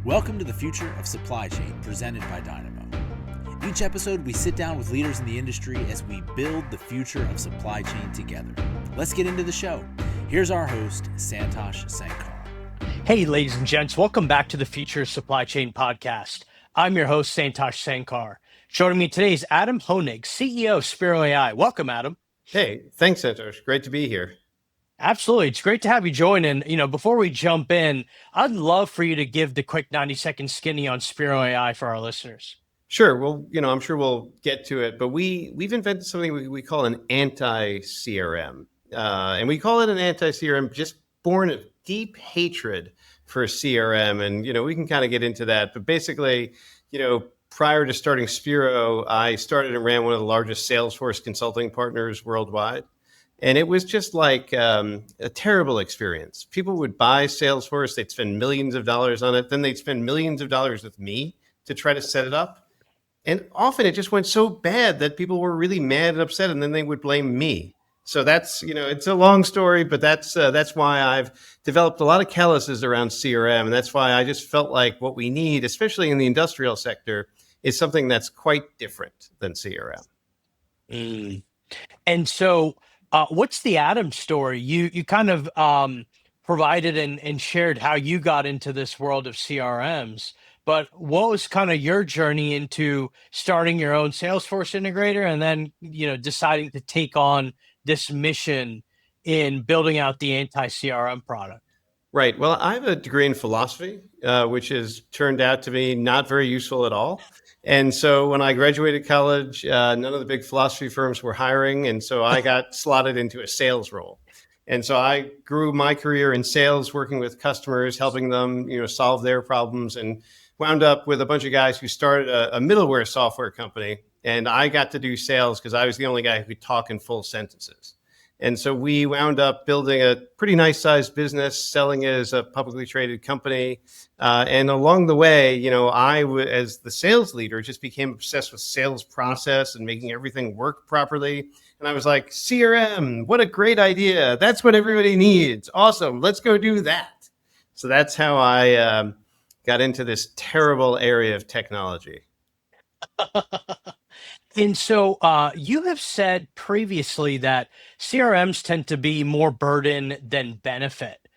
Welcome to the Future of Supply Chain, presented by Dynamo. Each episode, we sit down with leaders in the industry as we build the future of supply chain together. Let's get into the show. Here's our host, Santosh Sankar. Hey, ladies and gents, welcome back to the Future of Supply Chain podcast. I'm your host, Santosh Sankar. Joining me today is Adam Honig, CEO of Spiro.ai. Welcome, Adam. Hey, thanks, Santosh. Great to be here. Absolutely. It's great to have you join. And, before we jump in, I'd love for you to give the quick 90-second skinny on Spiro.ai for our listeners. Sure. Well, I'm sure we'll get to it, but we've invented something we call an anti-CRM. And we call it an anti-CRM just born of deep hatred for CRM. And, we can kind of get into that. But basically, prior to starting Spiro, I started and ran one of the largest Salesforce consulting partners worldwide. And it was just like a terrible experience. People would buy Salesforce, they'd spend millions of dollars on it, then they'd spend millions of dollars with me to try to set it up. And often it just went so bad that people were really mad and upset, and then they would blame me. So that's, it's a long story, but that's why I've developed a lot of calluses around CRM. And that's why I just felt like what we need, especially in the industrial sector, is something that's quite different than CRM. And so what's the Adam story? You kind of provided and shared how you got into this world of CRMs, but what was kind of your journey into starting your own Salesforce integrator and then, deciding to take on this mission in building out the anti-CRM product? Right. Well, I have a degree in philosophy, which has turned out to be not very useful at all. And so when I graduated college, none of the big philosophy firms were hiring. And so I got slotted into a sales role. And so I grew my career in sales, working with customers, helping them, solve their problems, and wound up with a bunch of guys who started a middleware software company. And I got to do sales because I was the only guy who could talk in full sentences. And so we wound up building a pretty nice sized business, selling it as a publicly traded company. And along the way, as the sales leader, just became obsessed with sales process and making everything work properly. And I was like, CRM, what a great idea. That's what everybody needs. Awesome. Let's go do that. So that's how I got into this terrible area of technology. And so you have said previously that CRMs tend to be more burden than benefit.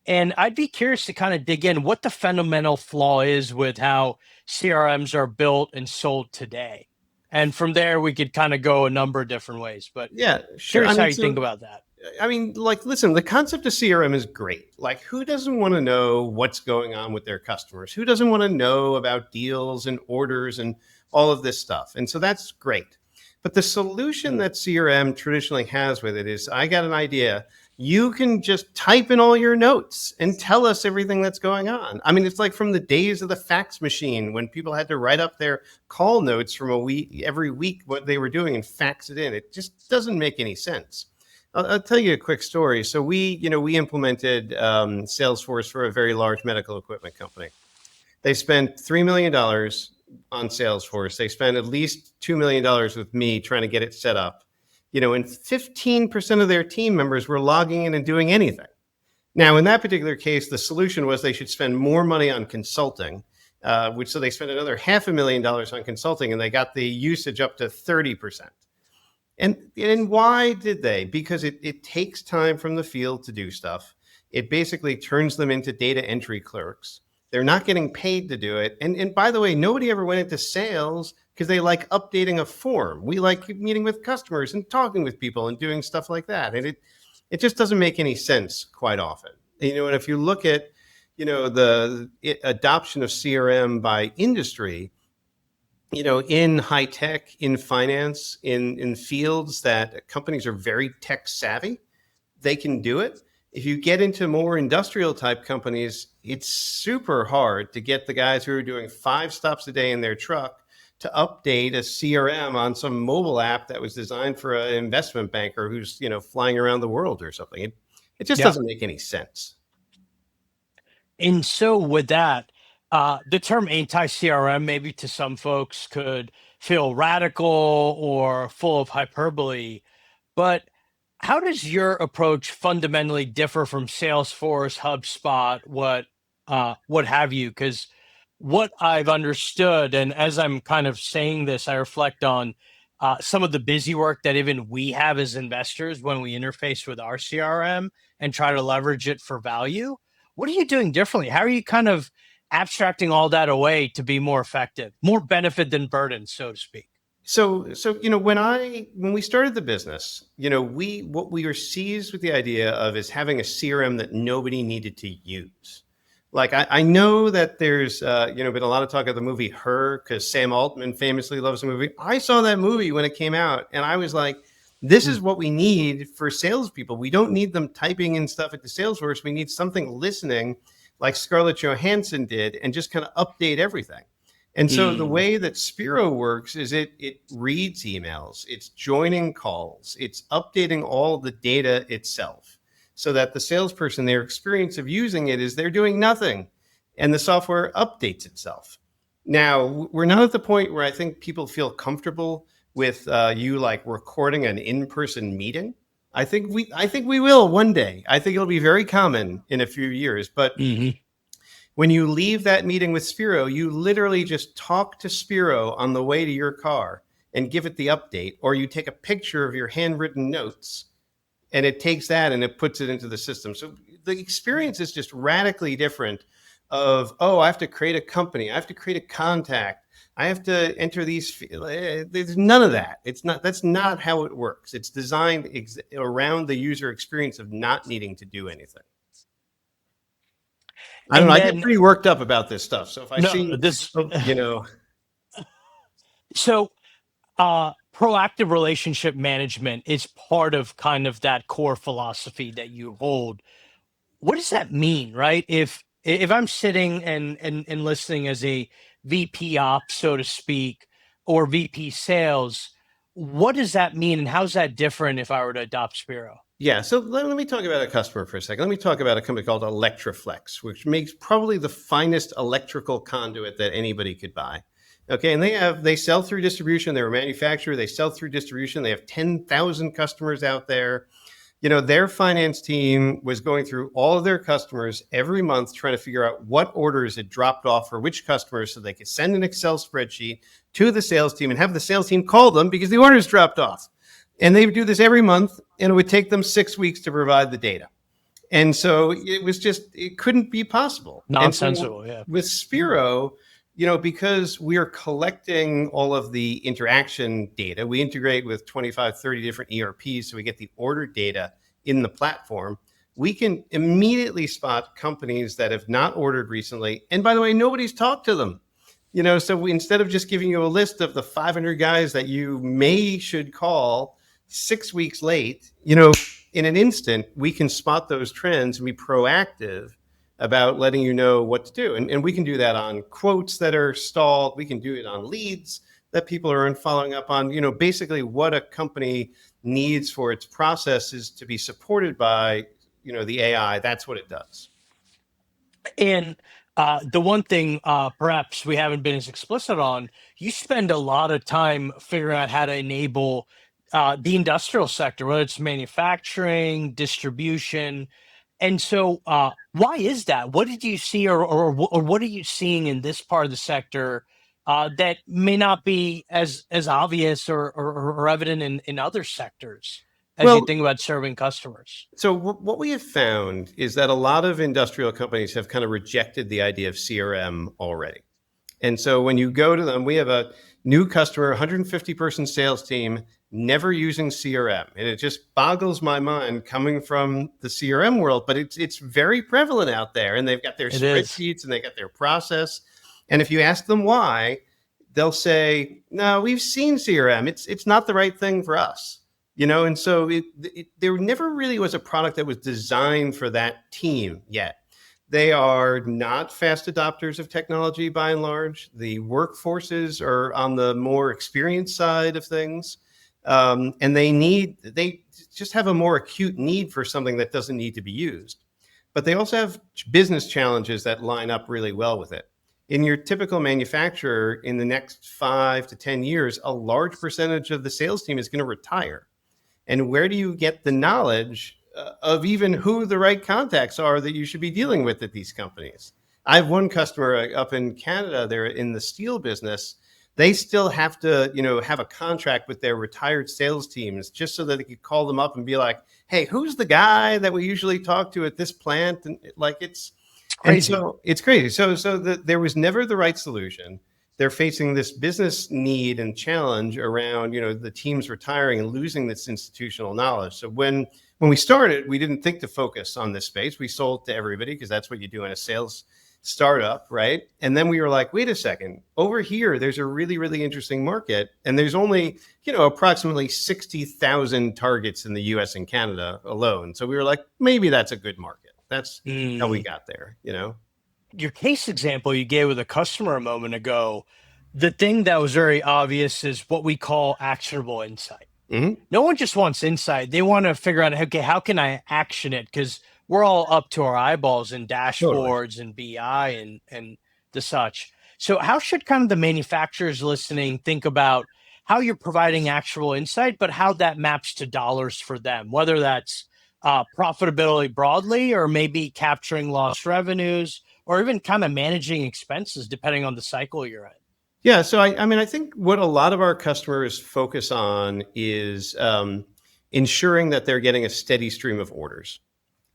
And I'd be curious to kind of dig in what the fundamental flaw is with how CRMs are built and sold today. And from there, we could kind of go a number of different ways. But yeah, sure. Curious how you think about that. Listen, the concept of CRM is great. Like, who doesn't want to know what's going on with their customers? Who doesn't want to know about deals and orders and all of this stuff? And so that's great. But the solution that CRM traditionally has with it is, I got an idea. You can just type in all your notes and tell us everything that's going on. I mean, it's like from the days of the fax machine when people had to write up their call notes from every week, what they were doing, and fax it in. It just doesn't make any sense. I'll tell you a quick story. So we implemented Salesforce for a very large medical equipment company. They spent $3 million on Salesforce. They spent at least $2 million with me trying to get it set up. And 15% of their team members were logging in and doing anything. Now, in that particular case, the solution was they should spend more money on consulting, so they spent another $500,000 on consulting, and they got the usage up to 30%. And why did they? Because it takes time from the field to do stuff. It basically turns them into data entry clerks. They're not getting paid to do it. And by the way, nobody ever went into sales because they like updating a form. We like meeting with customers and talking with people and doing stuff like that. And it just doesn't make any sense quite often. And if you look at, the adoption of CRM by industry, in high tech, in finance, in fields that companies are very tech savvy, they can do it. If you get into more industrial type companies, it's super hard to get the guys who are doing 5 stops a day in their truck to update a CRM on some mobile app that was designed for an investment banker who's, flying around the world or something. It just doesn't make any sense. And so with that, the term anti-CRM maybe to some folks could feel radical or full of hyperbole, but how does your approach fundamentally differ from Salesforce, HubSpot, what have you? Because what I've understood, and as I'm kind of saying this, I reflect on some of the busy work that even we have as investors when we interface with our CRM and try to leverage it for value. What are you doing differently? How are you kind of abstracting all that away to be more effective, more benefit than burden, so to speak? So when we started the business, what we were seized with the idea of is having a CRM that nobody needed to use. Like I know that there's been a lot of talk of the movie Her, because Sam Altman famously loves the movie. I saw that movie when it came out, and I was like, this is what we need for salespeople. We don't need them typing in stuff at the Salesforce. We need something listening, like Scarlett Johansson did, and just kind of update everything. And so the way that Spiro works is it reads emails, it's joining calls, it's updating all the data itself, so that the salesperson, their experience of using it is they're doing nothing and the software updates itself. Now, we're not at the point where I think people feel comfortable with you like recording an in-person meeting. I think we will one day. I think it'll be very common in a few years, but when you leave that meeting with Spiro, you literally just talk to Spiro on the way to your car and give it the update, or you take a picture of your handwritten notes and it takes that and it puts it into the system. So the experience is just radically different of, oh, I have to create a company, I have to create a contact, I have to enter these. There's none of that. That's not how it works. It's designed around the user experience of not needing to do anything. I don't know. I get pretty worked up about this stuff. So if I see this, So proactive relationship management is part of kind of that core philosophy that you hold. What does that mean, right? If I'm sitting and listening as a VP ops, so to speak, or VP sales, what does that mean, and how's that different if I were to adopt Spiro? Yeah, so let me talk about a customer for a second. Let me talk about a company called Electroflex, which makes probably the finest electrical conduit that anybody could buy. Okay, and they sell through distribution. They're a manufacturer. They sell through distribution. They have 10,000 customers out there. Their finance team was going through all of their customers every month, trying to figure out what orders had dropped off for which customers, so they could send an Excel spreadsheet to the sales team and have the sales team call them because the orders dropped off. And they would do this every month, and it would take them 6 weeks to provide the data. And so it couldn't be possible. Nonsensical, yeah. With Spiro, because we are collecting all of the interaction data, we integrate with 25, 30 different ERPs, so we get the order data in the platform. We can immediately spot companies that have not ordered recently. And by the way, nobody's talked to them. So instead of just giving you a list of the 500 guys that you should call 6 weeks late, in an instant, we can spot those trends and be proactive about letting you know what to do. And we can do that on quotes that are stalled. We can do it on leads that people are following up on, basically what a company needs for its processes to be supported by, the AI. That's what it does. And the one thing perhaps we haven't been as explicit on, you spend a lot of time figuring out how to enable the industrial sector, whether it's manufacturing, distribution. And so why is that? What did you see or what are you seeing in this part of the sector that may not be as obvious or evident in other sectors as you think about serving customers? So what we have found is that a lot of industrial companies have kind of rejected the idea of CRM already. And so when you go to them, we have a new customer, 150 person sales team, never using CRM. And it just boggles my mind coming from the CRM world, but it's very prevalent out there. And they've got their spreadsheets and they got their process. And if you ask them why, they'll say, no, we've seen CRM. It's not the right thing for us. And so there never really was a product that was designed for that team yet. They are not fast adopters of technology by and large. The workforces are on the more experienced side of things. And they just have a more acute need for something that doesn't need to be used. But they also have business challenges that line up really well with it. In your typical manufacturer, in the next 5 to 10 years, a large percentage of the sales team is going to retire. And where do you get the knowledge of even who the right contacts are that you should be dealing with at these companies? I have one customer up in Canada. They're in the steel business. They still have to, have a contract with their retired sales teams just so that they could call them up and be like, "Hey, who's the guy that we usually talk to at this plant?" And It's and crazy. so it's crazy. There was never the right solution. They're facing this business need and challenge around, the teams retiring and losing this institutional knowledge. So when we started, we didn't think to focus on this space. We sold to everybody because that's what you do in a sales startup, right? And then we were like, wait a second, over here, there's a really, really interesting market. And there's only, approximately 60,000 targets in the US and Canada alone. So we were like, maybe that's a good market. That's how we got there. Your case example you gave with a customer a moment ago, the thing that was very obvious is what we call actionable insight. Mm-hmm. No one just wants insight. They want to figure out, okay, how can I action it? Because we're all up to our eyeballs in Totally. dashboards and BI and the such. So how should kind of the manufacturers listening think about how you're providing actual insight, but how that maps to dollars for them, whether that's profitability broadly, or maybe capturing lost revenues, or even kind of managing expenses, depending on the cycle you're in? Yeah. So I think what a lot of our customers focus on is ensuring that they're getting a steady stream of orders.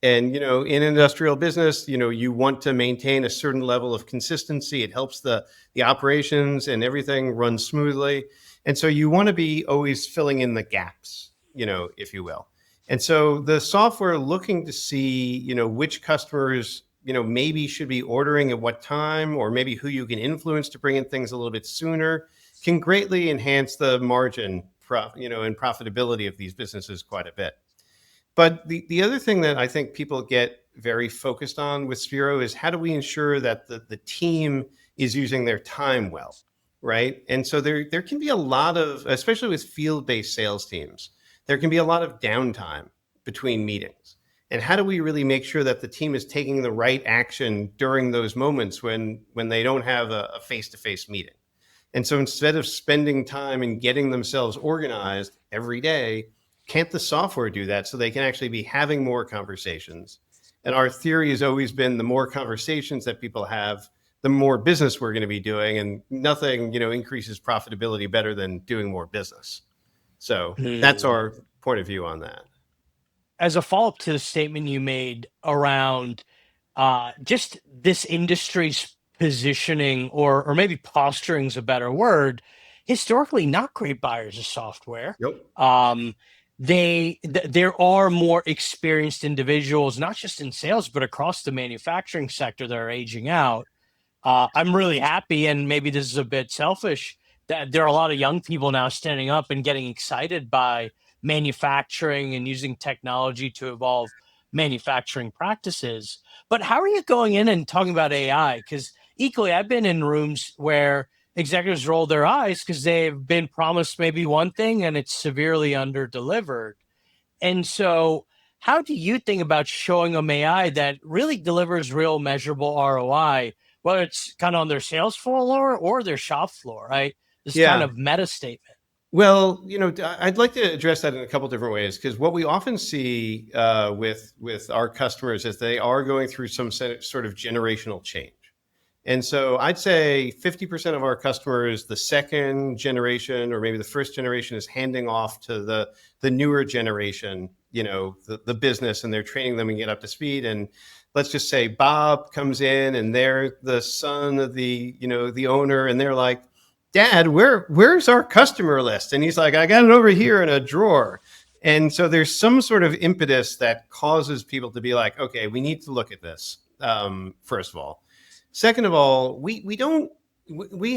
And, in industrial business, you want to maintain a certain level of consistency. It helps the operations and everything run smoothly. And so you want to be always filling in the gaps, if you will. And so the software looking to see, which customers, maybe should be ordering at what time, or maybe who you can influence to bring in things a little bit sooner, can greatly enhance the margin, and profitability of these businesses quite a bit. But the other thing that I think people get very focused on with Spiro is how do we ensure that the team is using their time well, right? And so there can be a lot of, especially with field-based sales teams, there can be a lot of downtime between meetings. And how do we really make sure that the team is taking the right action during those moments when they don't have a face-to-face meeting? And so instead of spending time and getting themselves organized every day, can't the software do that so they can actually be having more conversations? And our theory has always been the more conversations that people have, the more business we're going to be doing, and nothing, increases profitability better than doing more business. So that's our point of view on that. As a follow-up to the statement you made around just this industry's positioning, or maybe posturing is a better word, historically not great buyers of software. Yep. There are more experienced individuals, not just in sales, but across the manufacturing sector, that are aging out. I'm really happy, and maybe this is a bit selfish, that there are a lot of young people now standing up and getting excited by manufacturing and using technology to evolve manufacturing practices. But how are you going in and talking about AI? Because equally, I've been in rooms where executives roll their eyes because they've been promised maybe one thing and it's severely under delivered. And so, how do you think about showing them AI that really delivers real measurable ROI, whether it's kind of on their sales floor or their shop floor, right? This kind Yeah. of meta statement. Well, I'd like to address that in a couple different ways, because what we often see with our customers is they are going through some sort of generational change. And so I'd say 50% of our customers, the second generation or maybe the first generation, is handing off to the newer generation, the business, and they're training them and get up to speed. And let's just say Bob comes in and they're the son of the owner, and they're like, "Dad, where's our customer list?" And he's like, "I got it over here in a drawer." And so there's some sort of impetus that causes people to be like, okay, we need to look at this, first of all. Second of all, we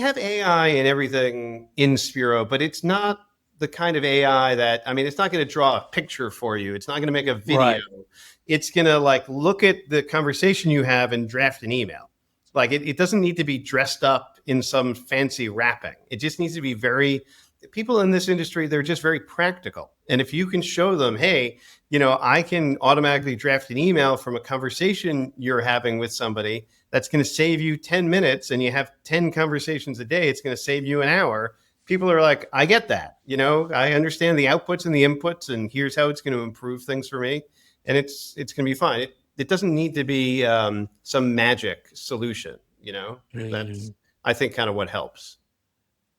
have AI and everything in Spiro, but it's not the kind of AI that, it's not going to draw a picture for you. It's not going to make a video. Right. It's going to look at the conversation you have and draft an email. It doesn't need to be dressed up in some fancy wrapping. It just needs to be people in this industry, they're just very practical. And if you can show them, hey, I can automatically draft an email from a conversation you're having with somebody that's going to save you 10 minutes, and you have 10 conversations a day, it's going to save you an hour. People are like, I get that. I understand the outputs and the inputs, and here's how it's going to improve things for me. And it's going to be fine. it doesn't need to be some magic solution. That's, I think, kind of what helps.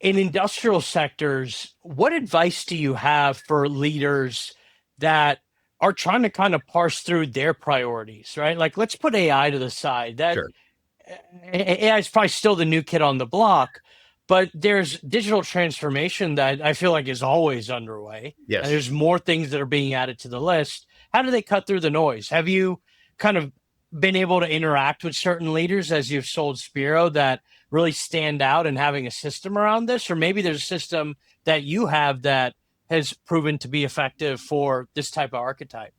In industrial sectors, what advice do you have for leaders that are trying to kind of parse through their priorities, right? Like, let's put AI to the side. That Sure. AI is probably still the new kid on the block, but there's digital transformation that I feel like is always underway. Yes. And there's more things that are being added to the list. How do they cut through the noise? Have you kind of been able to interact with certain leaders as you've sold Spiro that really stand out in having a system around this? Or maybe there's a system that you have that has proven to be effective for this type of archetype?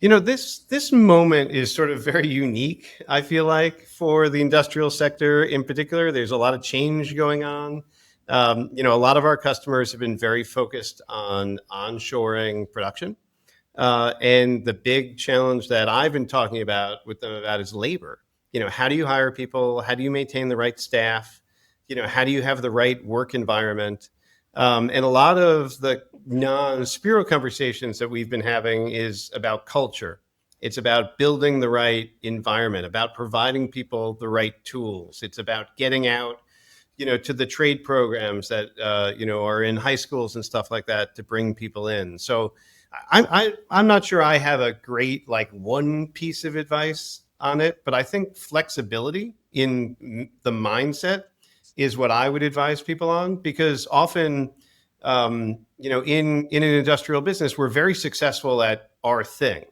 This moment is sort of very unique, I feel like, for the industrial sector in particular. There's a lot of change going on. A lot of our customers have been very focused on onshoring production. And the big challenge that I've been talking with them about is labor. How do you hire people? How do you maintain the right staff? How do you have the right work environment? And a lot of the non-Spiro conversations that we've been having is about culture. It's about building the right environment, about providing people the right tools. It's about getting out, to the trade programs that, are in high schools and stuff like that to bring people in. So I'm not sure I have a great, one piece of advice on it, but I think flexibility in the mindset is what I would advise people on, because often, in an industrial business, we're very successful at our thing,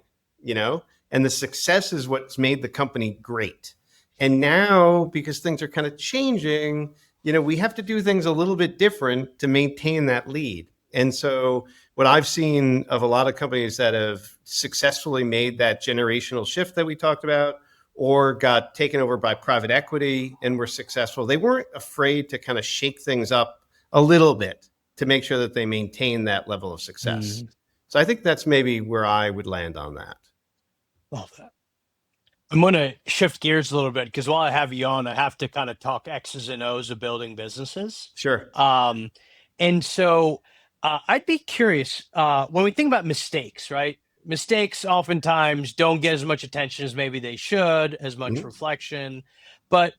and the success is what's made the company great. And now, because things are kind of changing, we have to do things a little bit different to maintain that lead. And so what I've seen of a lot of companies that have successfully made that generational shift that we talked about, or got taken over by private equity and were successful, they weren't afraid to kind of shake things up a little bit to make sure that they maintain that level of success. So I think that's maybe where I would land on that. Love that. I'm going to shift gears a little bit, because while I have you on, I have to kind of talk X's and O's of building businesses. Sure. And so I'd be curious, when we think about mistakes, right? Mistakes oftentimes don't get as much attention as maybe they should, as much reflection. But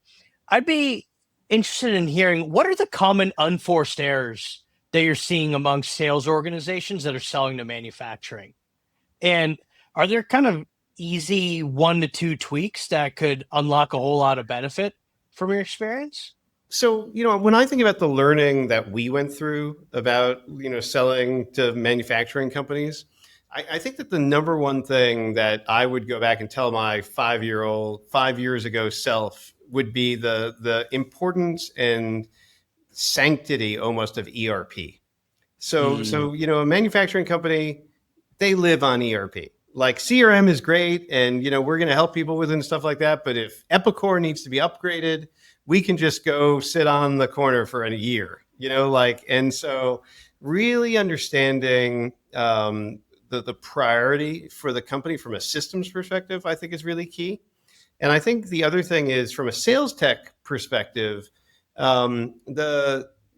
I'd be interested in hearing, what are the common unforced errors that you're seeing among sales organizations that are selling to manufacturing? And are there kind of easy 1 to 2 tweaks that could unlock a whole lot of benefit from your experience? So, when I think about the learning that we went through about, selling to manufacturing companies, I think that the number one thing that I would go back and tell my 5 years ago self would be the importance and sanctity almost of ERP. So, a manufacturing company, they live on ERP. Like, CRM is great, and, we're going to help people with it and stuff like that. But if Epicor needs to be upgraded, we can just go sit on the corner for a year, and so really understanding the priority for the company from a systems perspective, I think, is really key. And I think the other thing is, from a sales tech perspective,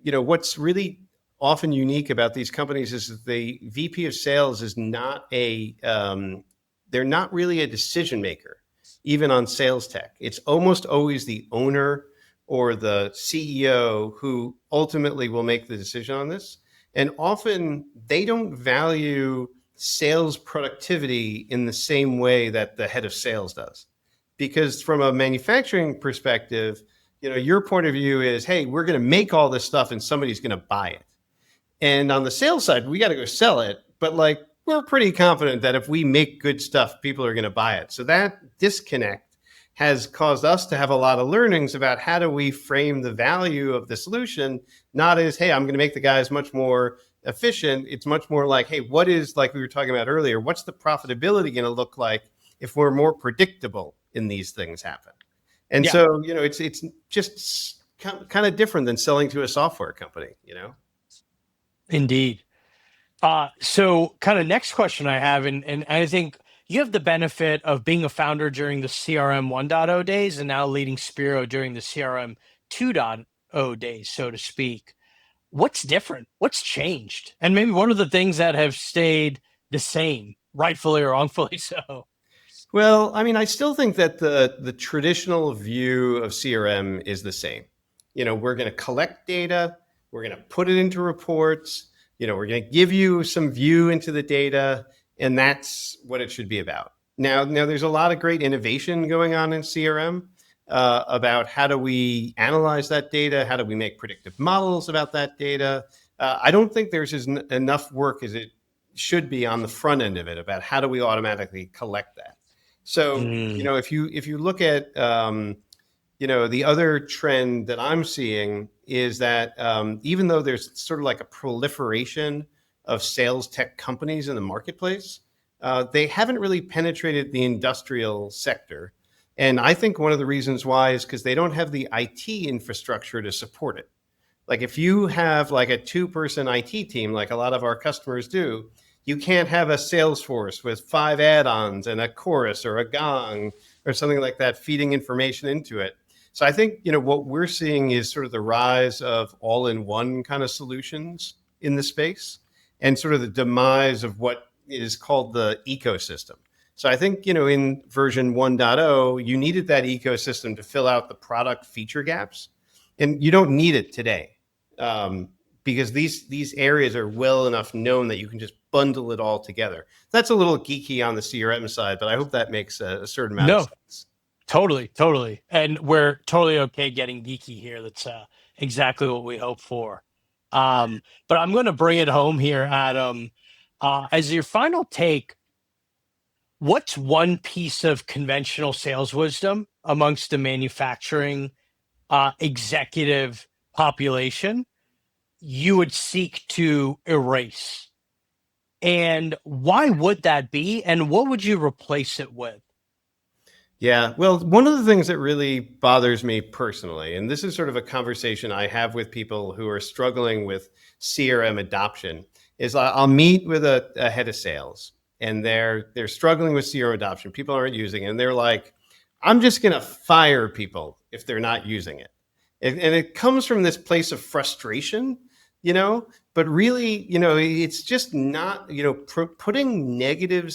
what's really often unique about these companies is that the VP of sales is not they're not really a decision maker, even on sales tech. It's almost always the owner or the CEO who ultimately will make the decision on this. And often they don't value sales productivity in the same way that the head of sales does. Because from a manufacturing perspective, your point of view is, hey, we're going to make all this stuff and somebody's going to buy it. And on the sales side, we got to go sell it. But we're pretty confident that if we make good stuff, people are going to buy it. So that disconnect has caused us to have a lot of learnings about how do we frame the value of the solution, not as, hey, I'm going to make the guys much more efficient. It's much more like, hey, what is, like we were talking about earlier, what's the profitability going to look like if we're more predictable in these things happen? And so, it's just kind of different than selling to a software company, Indeed. So kind of next question I have, and I think you have the benefit of being a founder during the CRM 1.0 days and now leading Spiro during the CRM 2.0 days, so to speak. What's different? What's changed? And maybe what are the things that have stayed the same, rightfully or wrongfully so? Well, I mean, I still think that the traditional view of CRM is the same. We're going to collect data, we're going to put it into reports, we're going to give you some view into the data, and that's what it should be about. Now, there's a lot of great innovation going on in CRM about how do we analyze that data, how do we make predictive models about that data. I don't think there's enough work as it should be on the front end of it about how do we automatically collect that. So, Mm. if you look at the other trend that I'm seeing is that even though there's sort of like a proliferation of sales tech companies in the marketplace, they haven't really penetrated the industrial sector. And I think one of the reasons why is because they don't have the IT infrastructure to support it. Like if you have like a 2-person IT team, like a lot of our customers do, you can't have a Salesforce with 5 add-ons and a chorus or a gong or something like that feeding information into it. So I think, what we're seeing is sort of the rise of all-in-one kind of solutions in the space and sort of the demise of what is called the ecosystem. So I think, in version 1.0, you needed that ecosystem to fill out the product feature gaps, and you don't need it today. Because these areas are well enough known that you can just bundle it all together. That's a little geeky on the CRM side, but I hope that makes a certain amount of No, sense. totally. And we're totally okay getting geeky here. That's exactly what we hope for. But I'm going to bring it home here, Adam. As your final take, what's one piece of conventional sales wisdom amongst the manufacturing executive population you would seek to erase? And why would that be? And what would you replace it with? Yeah, well, one of the things that really bothers me personally, and this is sort of a conversation I have with people who are struggling with CRM adoption, is I'll meet with a head of sales, and they're struggling with CRM adoption. People aren't using it, and they're like, "I'm just going to fire people if they're not using it," and it comes from this place of frustration, But really, it's just not, putting negative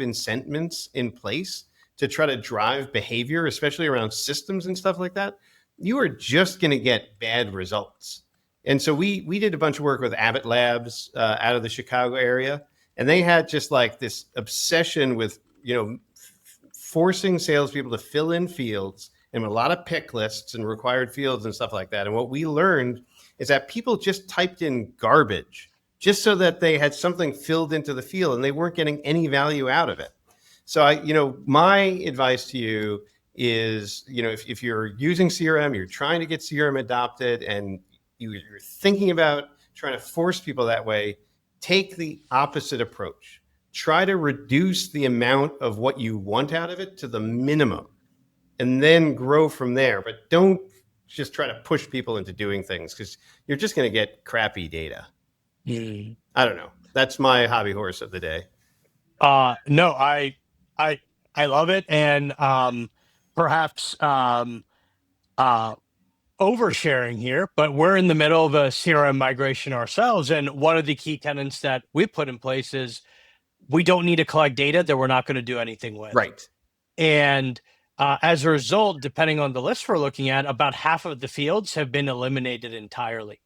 incentives in place to try to drive behavior, especially around systems and stuff like that, you are just going to get bad results. And so we did a bunch of work with Abbott Labs out of the Chicago area, and they had just like this obsession with forcing salespeople to fill in fields and a lot of pick lists and required fields and stuff like that. And what we learned is that people just typed in garbage just so that they had something filled into the field, and they weren't getting any value out of it. So my advice to you is, if you're using CRM, you're trying to get CRM adopted, and you're thinking about trying to force people that way, take the opposite approach. Try to reduce the amount of what you want out of it to the minimum, and then grow from there. But don't just try to push people into doing things, because you're just going to get crappy data. Mm. I don't know. That's my hobby horse of the day. No, I love it, and perhaps oversharing here, but we're in the middle of a CRM migration ourselves, and one of the key tenets that we put in place is we don't need to collect data that we're not going to do anything with. Right. And as a result, depending on the list we're looking at, about half of the fields have been eliminated entirely.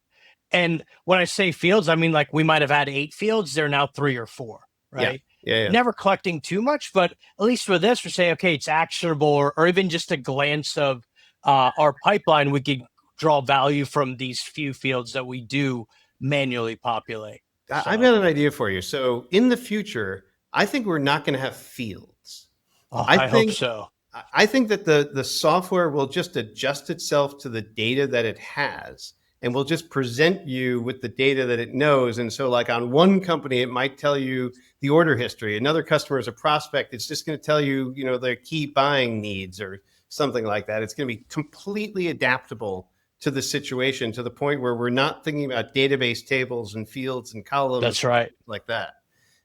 And when I say fields, I mean like we might have had 8 fields, they're now 3 or 4, right? Yeah. Never collecting too much, but at least with this, we say, okay, it's actionable, or even just a glance of our pipeline, we could draw value from these few fields that we do manually populate. I've got an idea for you. So in the future, I think we're not going to have fields. I hope so. I think that the software will just adjust itself to the data that it has, and will just present you with the data that it knows. And so like on one company, it might tell you the order history. Another customer is a prospect. It's just going to tell you, their key buying needs or something like that. It's going to be completely adaptable to the situation, to the point where we're not thinking about database tables and fields and columns. That's right. Like that.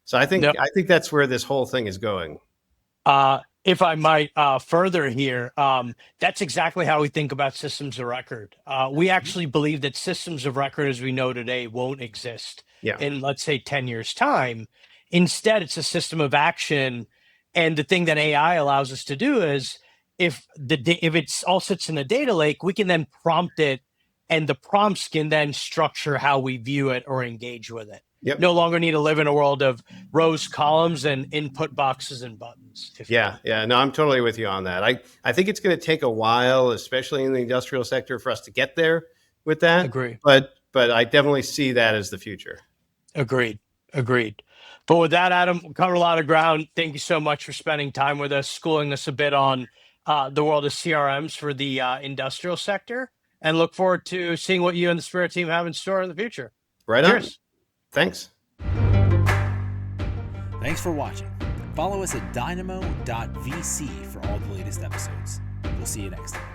So I think that's where this whole thing is going. If I might further here, that's exactly how we think about systems of record. We actually believe that systems of record as we know today won't exist in, let's say, 10 years' time. Instead, it's a system of action And the thing that AI allows us to do is if it's all sits in a data lake, we can then prompt it, and the prompts can then structure how we view it or engage with it. Yep. No longer need to live in a world of rows, columns, and input boxes and buttons. Yeah. No, I'm totally with you on that. I think it's going to take a while, especially in the industrial sector, for us to get there with that. Agree. But I definitely see that as the future. Agreed. But with that, Adam, we covered a lot of ground. Thank you so much for spending time with us, schooling us a bit on the world of CRMs for the industrial sector, and look forward to seeing what you and the Spiro team have in store in the future. Right on. Thanks. Thanks for watching. Follow us at dynamo.vc for all the latest episodes. We'll see you next time.